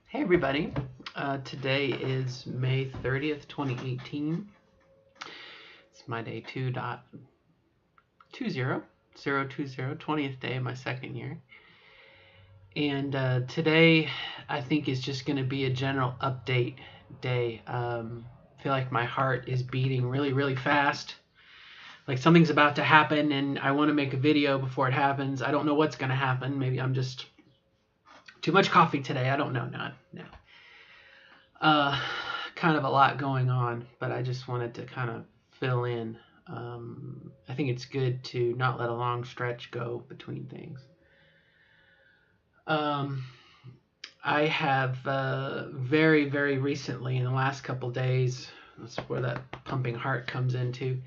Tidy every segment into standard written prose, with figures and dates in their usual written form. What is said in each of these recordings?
Hey everybody, today is May 30th, 2018. It's my day 2.20, 20th day of my second year. And today I think is just going to be a general update day. I feel like my heart is beating really, really fast. Like something's about to happen and I want to make a video before it happens. I don't know what's going to happen. Maybe I'm just too much coffee today. I don't know. No. Uh, Kind of a lot going on, but I just wanted to kind of fill in. I think it's good to not let a long stretch go between things. Um, I have very, very recently, in the last couple days, that's where that pumping heart comes into,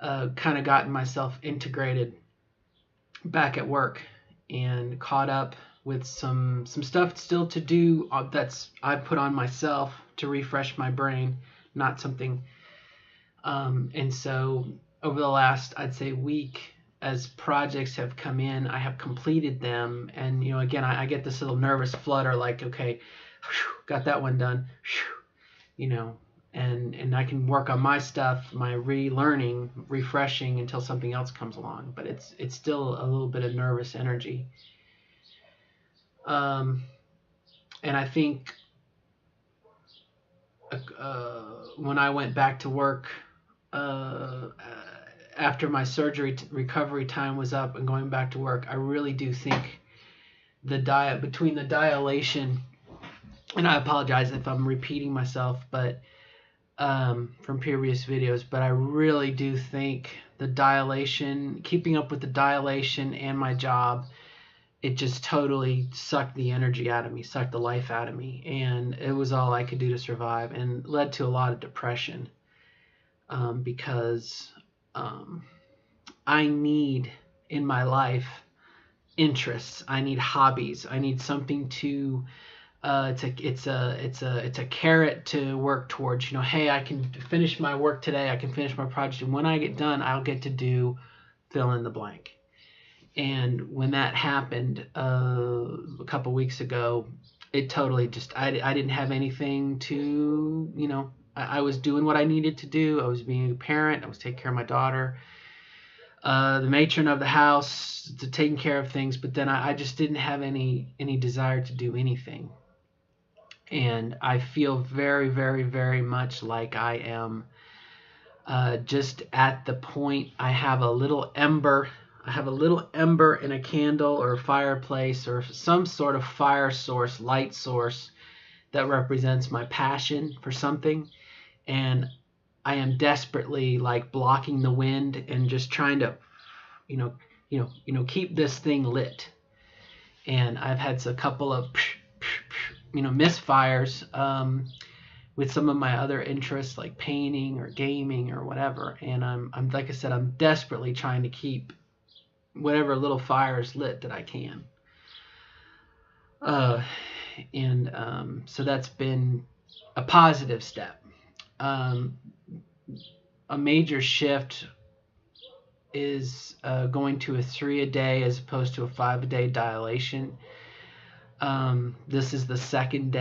kind of gotten myself integrated back at work and caught up with some stuff still to do that's I put on myself to refresh my brain, not something. And so over the last, I'd say, week, as projects have come in, I have completed them, and again, I get this little nervous flutter, like, okay, whew, got that one done, whew, and I can work on my stuff, my relearning, refreshing until something else comes along. But it's still a little bit of nervous energy. Um, and I think when I went back to work after my surgery recovery time was up and going back to work, I really do think between the dilation, and I apologize if I'm repeating myself, but from previous videos, but I really do think the dilation, keeping up with the dilation and my job, it just totally sucked the energy out of me, sucked the life out of me, and it was all I could do to survive, and led to a lot of depression, because I need in my life interests. I need hobbies. I need something to. It's a carrot to work towards. Hey, I can finish my work today. I can finish my project, and when I get done, I'll get to do fill in the blank. And when that happened a couple weeks ago, it totally just I didn't have anything to I was doing what I needed to do. I was being a parent. I was taking care of my daughter, the matron of the house, to taking care of things. But then I just didn't have any desire to do anything, and I feel very, very, very much like I am just at the point. I have a little ember. I have a little ember in a candle or a fireplace or some sort of fire source, light source that represents my passion for something, and I am desperately like blocking the wind and just trying to, keep this thing lit. And I've had a couple of, misfires with some of my other interests like painting or gaming or whatever. And I'm like I said, I'm desperately trying to keep whatever little fires lit that I can. Uh, and So that's been a positive step. Um, a major shift is going to a 3 a day as opposed to a 5 a day dilation. This is the second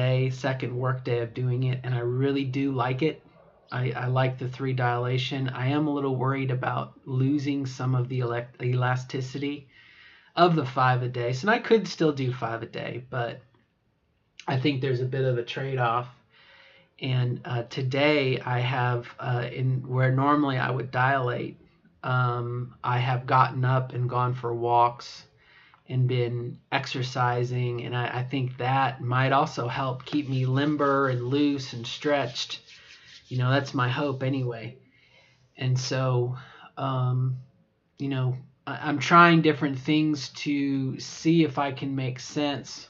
work day of doing it, and I really do like it. I like the 3 dilation. I am a little worried about losing some of the elasticity of the 5 a day. So I could still do 5 a day, but I think there's a bit of a trade-off. And today I have, in where normally I would dilate, I have gotten up and gone for walks and been exercising, and I think that might also help keep me limber and loose and stretched. That's my hope anyway. And so, I'm trying different things to see if I can make sense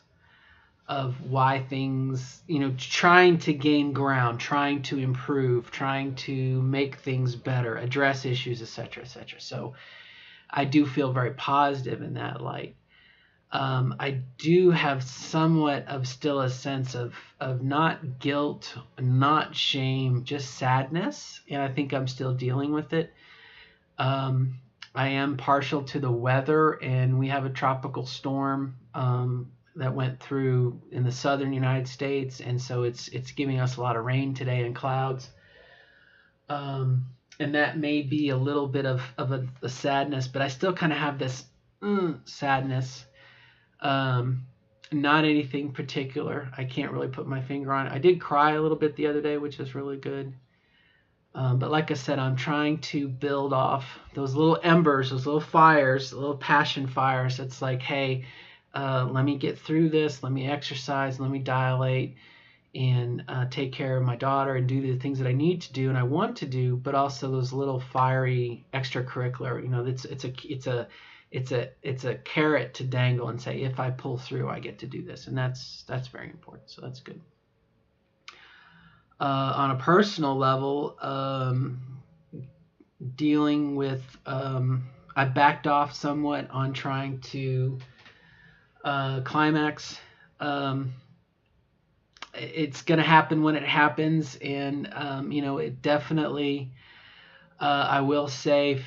of why things, trying to gain ground, trying to improve, trying to make things better, address issues, etc., etc. So I do feel very positive in that light. I do have somewhat of still a sense of not guilt, not shame, just sadness, and I think I'm still dealing with it. I am partial to the weather, and we have a tropical storm that went through in the southern United States, and so it's giving us a lot of rain today and clouds. And that may be a little bit of a sadness, but I still kind of have this sadness. Not anything particular. I can't really put my finger on it. I did cry a little bit the other day, which is really good. But like I said, I'm trying to build off those little embers, those little fires, little passion fires. It's like, hey, let me get through this. Let me exercise. Let me dilate and take care of my daughter and do the things that I need to do and I want to do. But also those little fiery extracurricular. You know, it's a carrot to dangle and say, if I pull through, I get to do this, and that's very important. So that's good. On a personal level, dealing with, I backed off somewhat on trying to climax. It's going to happen when it happens, and it definitely, I will say,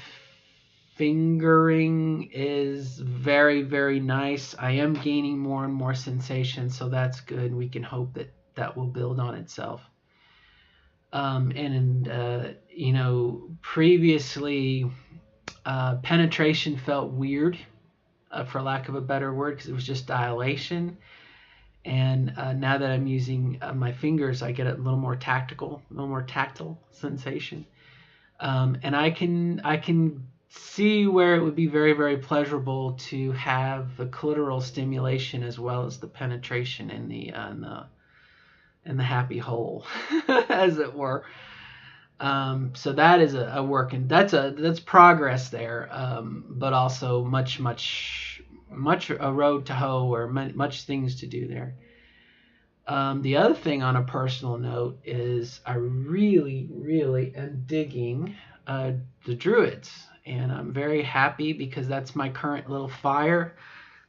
fingering is very, very nice. I am gaining more and more sensation, so that's good. We can hope that will build on itself. Previously, penetration felt weird, for lack of a better word, because it was just dilation. And now that I'm using my fingers, I get a little more tactile sensation. And I can see where it would be very, very pleasurable to have the clitoral stimulation as well as the penetration in the happy hole, as it were. So that is a work, and that's progress there, but also much a road to hoe, or much things to do there. The other thing on a personal note is I really, really am digging the Druids, and I'm very happy because that's my current little fire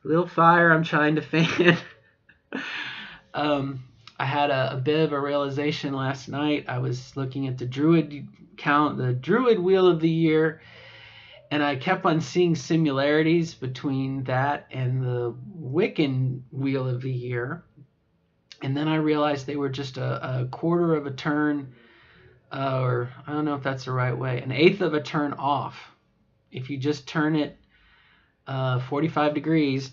I'm trying to fan. I had a bit of a realization last night. I was looking at the Druid Wheel of the Year, and I kept on seeing similarities between that and the Wiccan Wheel of the Year. And then I realized they were just a quarter of a turn, or I don't know if that's the right way, an eighth of a turn off. If you just turn it 45 degrees,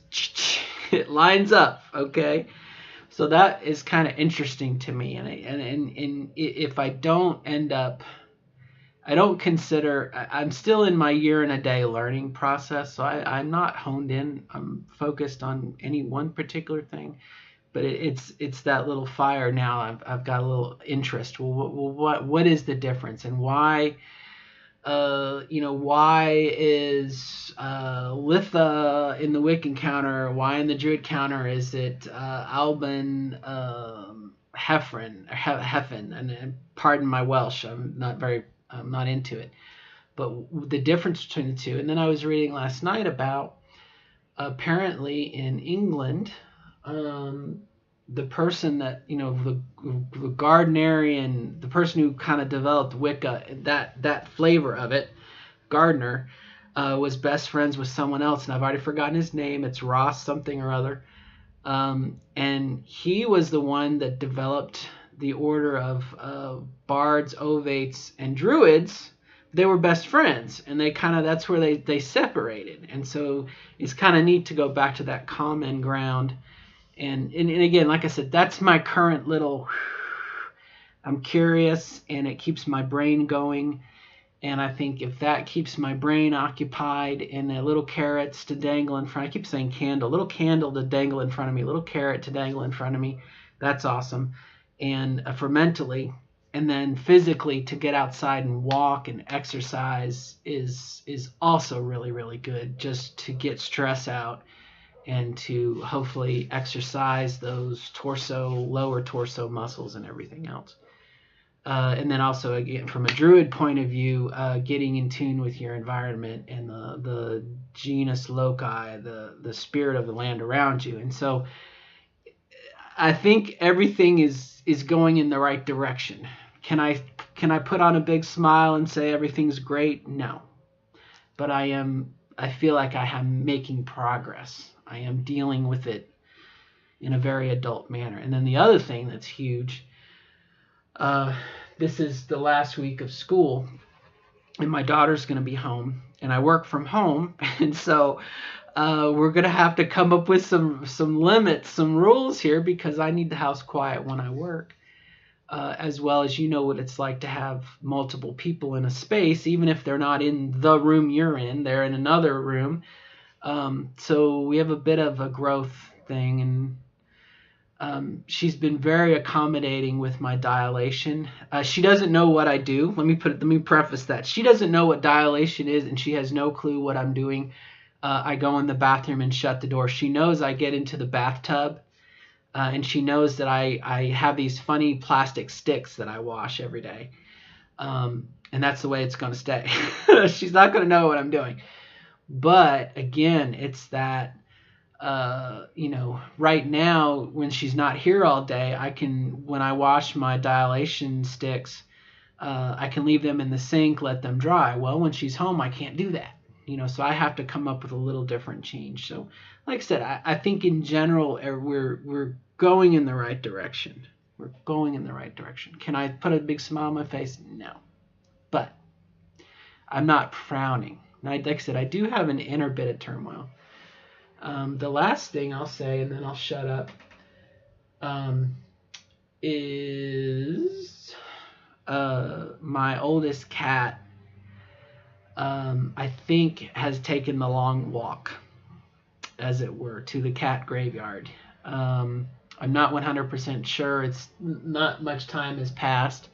it lines up, okay? So that is kind of interesting to me, and if I don't end up, I don't consider, I'm still in my year and a day learning process, so I'm not honed in. I'm focused on any one particular thing, but it's that little fire now. I've got a little interest. Well, what is the difference, and why? Why is Litha in the Wiccan counter? Why in the Druid counter is it Alban Heffen? And pardon my Welsh, I'm not into it. But the difference between the two. And then I was reading last night about, apparently in England, the person that, the Gardnerian, the person who kind of developed Wicca, that flavor of it, Gardner, was best friends with someone else, and I've already forgotten his name. It's Ross something or other. And he was the one that developed the order of bards, ovates, and druids. They were best friends, and that's where they separated. And so it's kind of neat to go back to that common ground. And again, like I said, that's my current little, I'm curious, and it keeps my brain going. And I think if that keeps my brain occupied, and a little carrots to dangle in front, I keep saying candle, little candle to dangle in front of me, little carrot to dangle in front of me, that's awesome. And for mentally, and then physically, to get outside and walk and exercise is also really, really good, just to get stress out and to hopefully exercise those lower torso muscles and everything else. And then also, again, from a druid point of view, getting in tune with your environment and the genus loci, the spirit of the land around you. And so I think everything is going in the right direction. Can I put on a big smile and say everything's great? No. But I feel like I am making progress. I am dealing with it in a very adult manner. And then the other thing that's huge, this is the last week of school, and my daughter's going to be home, and I work from home, and so we're going to have to come up with some limits, some rules here, because I need the house quiet when I work. As well as, you know what it's like to have multiple people in a space, even if they're not in the room you're in, they're in another room. So we have a bit of a growth thing, and she's been very accommodating with my dilation. She doesn't know what I do. Let me preface that. She doesn't know what dilation is, and she has no clue what I'm doing. I go in the bathroom and shut the door. She knows I get into the bathtub. And she knows that I have these funny plastic sticks that I wash every day. And that's the way it's going to stay. She's not going to know what I'm doing. But again, it's that, right now when she's not here all day, when I wash my dilation sticks, I can leave them in the sink, let them dry. Well, when she's home, I can't do that. So I have to come up with a little different change. So, like I said, I think in general we're going in the right direction. We're going in the right direction. Can I put a big smile on my face? No, but I'm not frowning. Like I said, I do have an inner bit of turmoil. The last thing I'll say, and then I'll shut up, is my oldest cat. I think has taken the long walk, as it were, to the cat graveyard. I'm not 100% sure. It's not much time has passed.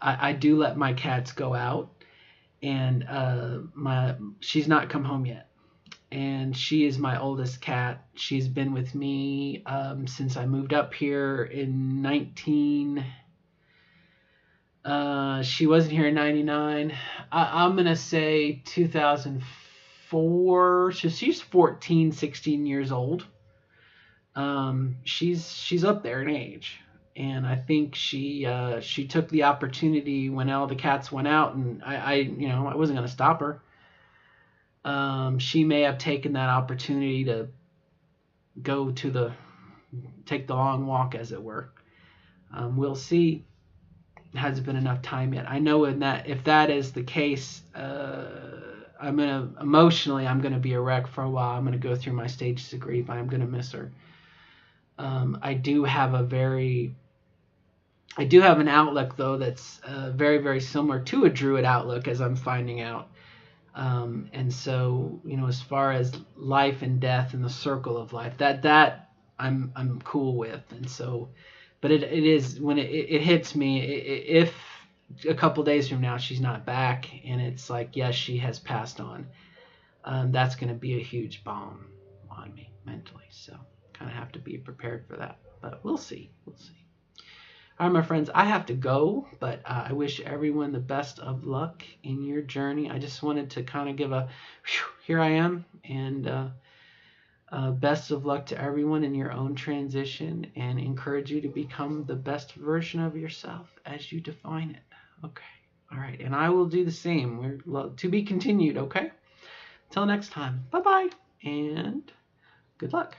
I do let my cats go out, and she's not come home yet. And she is my oldest cat. She's been with me since I moved up here in 19. She wasn't here in 99. I'm going to say 2004. So she's 14, 16 years old. She's up there in age. And I think she took the opportunity when all the cats went out, and I wasn't going to stop her. She may have taken that opportunity to take the long walk, as it were. We'll see. Hasn't been enough time yet. I know if that is the case, I'm gonna be a wreck for a while. I'm gonna go through my stages of grief. I'm gonna miss her. I do have an outlook though that's very, very similar to a Druid outlook, as I'm finding out. And so, as far as life and death and the circle of life, that I'm cool with. And so, but it is when it hits me, if a couple days from now she's not back and it's like, yes, she has passed on, that's going to be a huge bomb on me mentally. So kind of have to be prepared for that, but we'll see. All right, my friends, I have to go, but I wish everyone the best of luck in your journey. I just wanted to kind of give here I am, and best of luck to everyone in your own transition, and encourage you to become the best version of yourself as you define it. Okay. All right. And I will do the same. We're to be continued. Okay. Till next time. Bye-bye. And good luck.